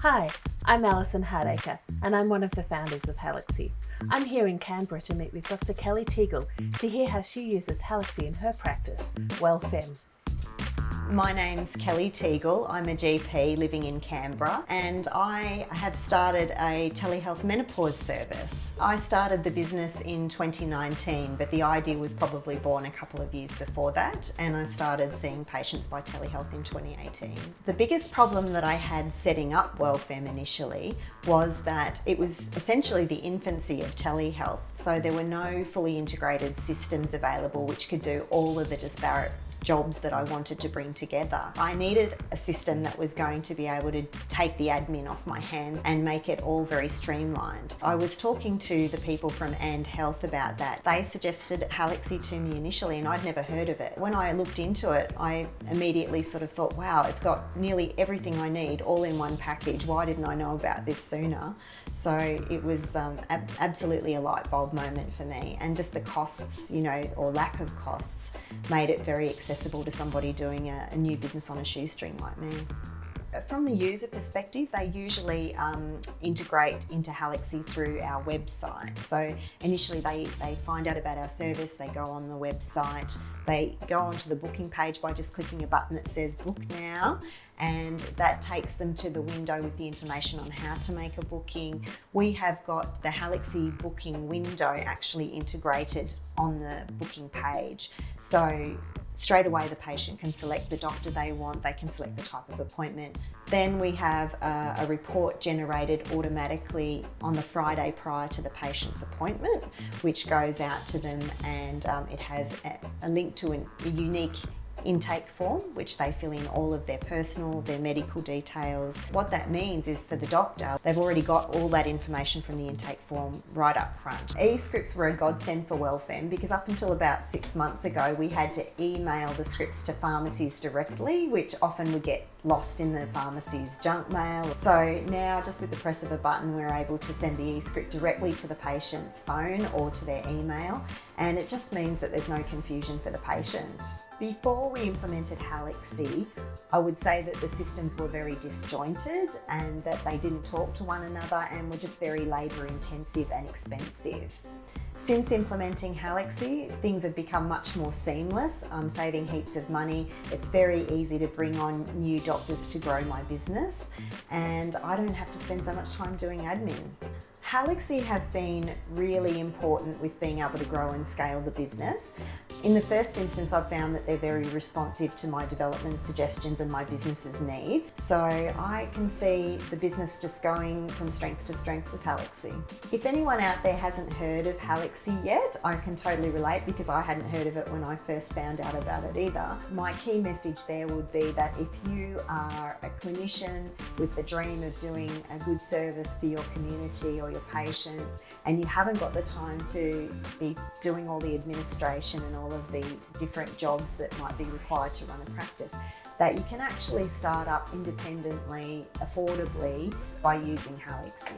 Hi, I'm Alison Hardacre and I'm one of the founders of Halaxy. I'm here in Canberra to meet with Dr. Kelly Teagle to hear how she uses Halaxy in her practice, WellFemme. My name's Kelly Teagle. I'm a GP living in Canberra and I have started a telehealth menopause service. I started the business in 2019, but the idea was probably born a couple of years before that, and I started seeing patients by telehealth in 2018. The biggest problem that I had setting up WellFemme initially was that it was essentially the infancy of telehealth, so there were no fully integrated systems available which could do all of the disparate jobs that I wanted to bring together. I needed a system that was going to be able to take the admin off my hands and make it all very streamlined. I was talking to the people from And Health about that. They suggested Halaxy to me initially and I'd never heard of it. When I looked into it, I immediately sort of thought, wow, it's got nearly everything I need all in one package. Why didn't I know about this sooner? So it was absolutely a light bulb moment for me, and just the costs, or lack of costs, made it very accessible to somebody doing a new business on a shoestring like me. From the user perspective, they usually integrate into Halaxy through our website. So initially they find out about our service, they go on the website, they go onto the booking page by just clicking a button that says book now, and that takes them to the window with the information on how to make a booking. We have got the Halaxy booking window actually integrated on the booking page. So straight away the patient can select the doctor they want, they can select the type of appointment. Then we have a report generated automatically on the Friday prior to the patient's appointment, which goes out to them, and it has a link to a unique intake form which they fill in all of their personal, their medical details. What that means is for the doctor, they've already got all that information from the intake form right up front. E-scripts were a godsend for WellFemme because up until about 6 months ago we had to email the scripts to pharmacies directly, which often would get lost in the pharmacy's junk mail. So now just with the press of a button we're able to send the e-script directly to the patient's phone or to their email, and it just means that there's no confusion for the patient. Before we implemented Halaxy, I would say that the systems were very disjointed and that they didn't talk to one another and were just very labour intensive and expensive. Since implementing Halaxy, things have become much more seamless, saving heaps of money. It's very easy to bring on new doctors to grow my business, and I don't have to spend so much time doing admin. Halaxy have been really important with being able to grow and scale the business. In the first instance, I've found that they're very responsive to my development suggestions and my business's needs. So I can see the business just going from strength to strength with Halaxy. If anyone out there hasn't heard of Halaxy yet, I can totally relate because I hadn't heard of it when I first found out about it either. My key message there would be that if you are a clinician with the dream of doing a good service for your community or your patients, and you haven't got the time to be doing all the administration and all of the different jobs that might be required to run a practice, that you can actually start up independently, affordably by using Halaxy.